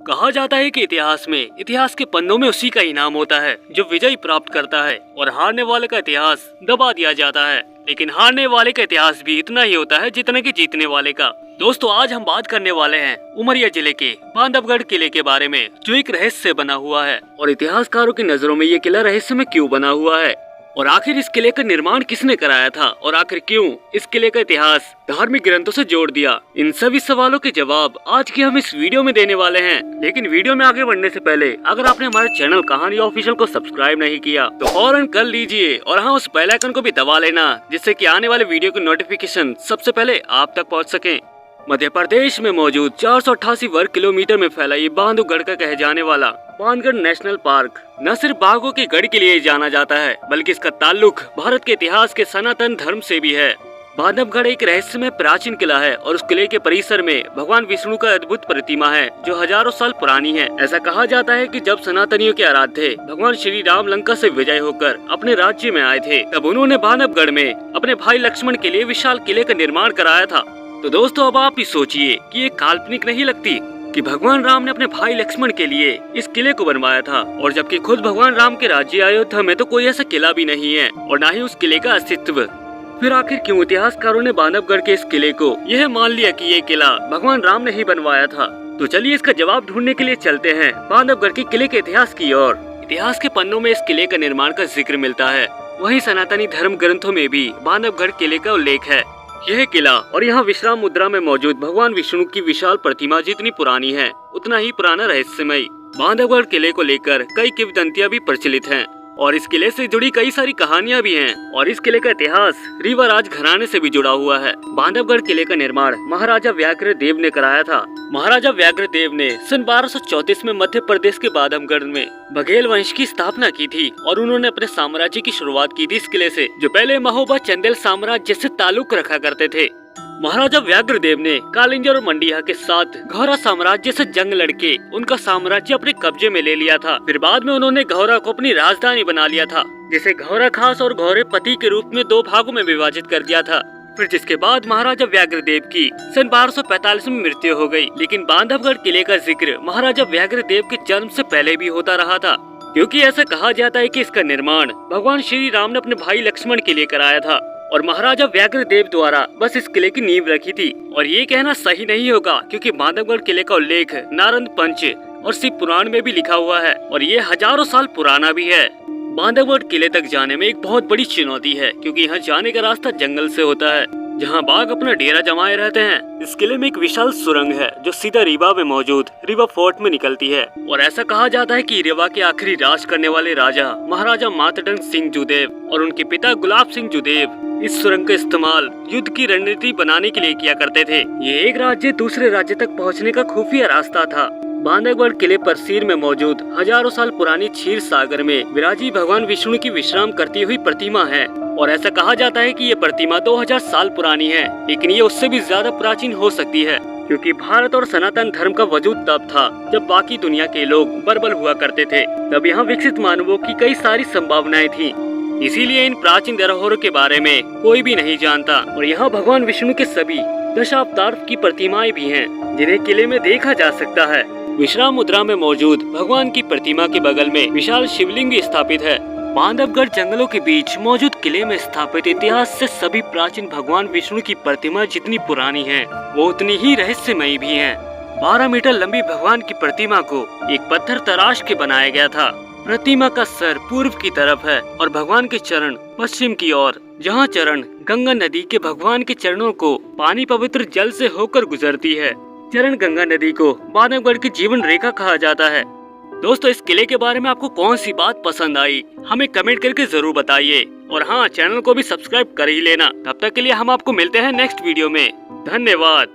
कहा जाता है कि इतिहास के पन्नों में उसी का इनाम होता है जो विजय प्राप्त करता है और हारने वाले का इतिहास दबा दिया जाता है। लेकिन हारने वाले का इतिहास भी इतना ही होता है जितना कि जीतने वाले का। दोस्तों, आज हम बात करने वाले हैं उमरिया जिले के बांधवगढ़ किले के बारे में, जो एक रहस्य से बना हुआ है और इतिहासकारों की नजरों में ये किला रहस्य में क्यों बना हुआ है और आखिर इस किले का निर्माण किसने कराया था और आखिर क्यों इस किले का इतिहास धार्मिक ग्रंथों से जोड़ दिया। इन सभी सवालों के जवाब आज की हम इस वीडियो में देने वाले हैं। लेकिन वीडियो में आगे बढ़ने से पहले अगर आपने हमारे चैनल कहानी ऑफिशियल को सब्सक्राइब नहीं किया तो फौरन कर लीजिए और हाँ, उस बेल आइकन को भी दबा लेना, जिससे कि आने वाले वीडियो की नोटिफिकेशन सबसे पहले आप तक पहुँच सके। मध्य प्रदेश में मौजूद 488 वर्ग किलोमीटर में फैला ये बांधवगढ़ का कहे जाने वाला बांधवगढ़ नेशनल पार्क न सिर्फ बाघों के गढ़ के लिए जाना जाता है, बल्कि इसका ताल्लुक भारत के इतिहास के सनातन धर्म से भी है। बांधवगढ़ एक रहस्यमय प्राचीन किला है और उस किले के परिसर में भगवान विष्णु का अद्भुत प्रतिमा है जो हजारों साल पुरानी है। ऐसा कहा जाता है कि जब सनातनियों के आराध्य भगवान श्री राम लंका से विजय होकर अपने राज्य में आए थे, तब उन्होंने बांधवगढ़ में अपने भाई लक्ष्मण के लिए विशाल किले का निर्माण कराया था। तो दोस्तों, अब आप ही सोचिए कि ये काल्पनिक नहीं लगती कि भगवान राम ने अपने भाई लक्ष्मण के लिए इस किले को बनवाया था, और जबकि खुद भगवान राम के राज्य अयोध्या में तो कोई ऐसा किला भी नहीं है और न ही उस किले का अस्तित्व। फिर आखिर क्यों इतिहासकारों ने बांधवगढ़ के इस किले को यह मान लिया कि ये किला भगवान राम ने ही बनवाया था? तो चलिए इसका जवाब ढूंढने के लिए चलते हैं बांधवगढ़ के किले के इतिहास की ओर। इतिहास के पन्नों में इस किले का निर्माण का जिक्र मिलता है, वहीं सनातनी धर्म ग्रंथों में भी बांधवगढ़ किले का उल्लेख है। यह किला और यहाँ विश्राम मुद्रा में मौजूद भगवान विष्णु की विशाल प्रतिमा जितनी पुरानी है, उतना ही पुराना रहस्यमय। बांधवगढ़ किले को लेकर कई किंवदंतियां भी प्रचलित हैं और इस किले से जुड़ी कई सारी कहानियां भी हैं और इस किले का इतिहास रीवाराज घराने से भी जुड़ा हुआ है। बांधवगढ़ किले का निर्माण महाराजा व्याघ्रदेव ने कराया था। महाराजा व्याघ्रदेव ने सन 1234 में मध्य प्रदेश के बांधवगढ़ में बघेल वंश की स्थापना की थी और उन्होंने अपने साम्राज्य की शुरुआत की थी इस किले से, जो पहले महोबा चंदेल साम्राज्य से ताल्लुक रखा करते थे। महाराजा व्याघ्रदेव ने कालिंजर और मंडिया के साथ घौरा साम्राज्य से जंग लड़के उनका साम्राज्य अपने कब्जे में ले लिया था। फिर बाद में उन्होंने घौरा को अपनी राजधानी बना लिया था, जिसे घौरा खास और घौरे पति के रूप में दो भागों में विभाजित कर दिया था। फिर जिसके बाद महाराजा व्याघ्रदेव की सन 1245 में मृत्यु हो गई। लेकिन बांधवगढ़ किले का जिक्र महाराजा व्याघ्रदेव के जन्म से पहले भी होता रहा था, क्योंकि ऐसा कहा जाता है कि इसका निर्माण भगवान श्री राम ने अपने भाई लक्ष्मण के लिए कराया था और महाराजा व्याघ्रदेव द्वारा बस इस किले की नींव रखी थी। और ये कहना सही नहीं होगा, क्योंकि बांधवगढ़ किले का उल्लेख नारद पंच और शिव पुराण में भी लिखा हुआ है और ये हजारों साल पुराना भी है। बांधवगढ़ किले तक जाने में एक बहुत बड़ी चुनौती है, क्योंकि यहाँ जाने का रास्ता जंगल से होता है, जहाँ बाघ अपना डेरा जमाए रहते हैं। इस किले में एक विशाल सुरंग है जो सीधा रीवा में मौजूद रीवा फोर्ट में निकलती है और ऐसा कहा जाता है कि रीवा के आखिरी राज करने वाले राजा महाराजा मातंड सिंह जुदेव और उनके पिता गुलाब सिंह जुदेव इस सुरंग का इस्तेमाल युद्ध की रणनीति बनाने के लिए किया करते थे। ये एक राज्य दूसरे राज्य तक पहुँचने का खुफिया रास्ता था। बांधवगढ़ किले पर सिर में मौजूद हजारों साल पुरानी क्षीर सागर में विराजी भगवान विष्णु की विश्राम करती हुई प्रतिमा है और ऐसा कहा जाता है कि ये प्रतिमा 2000 साल पुरानी है, लेकिन ये उससे भी ज्यादा प्राचीन हो सकती है, क्योंकि भारत और सनातन धर्म का वजूद तब था जब बाकी दुनिया के लोग बर्बर हुआ करते थे। तब यहाँ विकसित मानवों की कई सारी संभावनाएं थी, इसीलिए इन प्राचीन धरोहरों के बारे में कोई भी नहीं जानता। और यहाँ भगवान विष्णु के सभी दशावतार की प्रतिमाएं भी हैं, जिन्हें किले में देखा जा सकता है। विश्राम मुद्रा में मौजूद भगवान की प्रतिमा के बगल में विशाल शिवलिंग भी स्थापित है। बांधवगढ़ जंगलों के बीच मौजूद किले में स्थापित इतिहास से सभी प्राचीन भगवान विष्णु की प्रतिमा जितनी पुरानी है, वो उतनी ही रहस्यमयी भी है। 12 मीटर लंबी भगवान की प्रतिमा को एक पत्थर तराश के बनाया गया था। प्रतिमा का सर पूर्व की तरफ है और भगवान के चरण पश्चिम की ओर, जहाँ चरण गंगा नदी के भगवान के चरणों को पानी पवित्र जल से होकर गुजरती है। चरण गंगा नदी को बांधवगढ़ की जीवन रेखा कहा जाता है। दोस्तों, इस किले के बारे में आपको कौन सी बात पसंद आई, हमें कमेंट करके जरूर बताइए और हाँ, चैनल को भी सब्सक्राइब कर ही लेना। तब तक के लिए हम आपको मिलते हैं नेक्स्ट वीडियो में। धन्यवाद।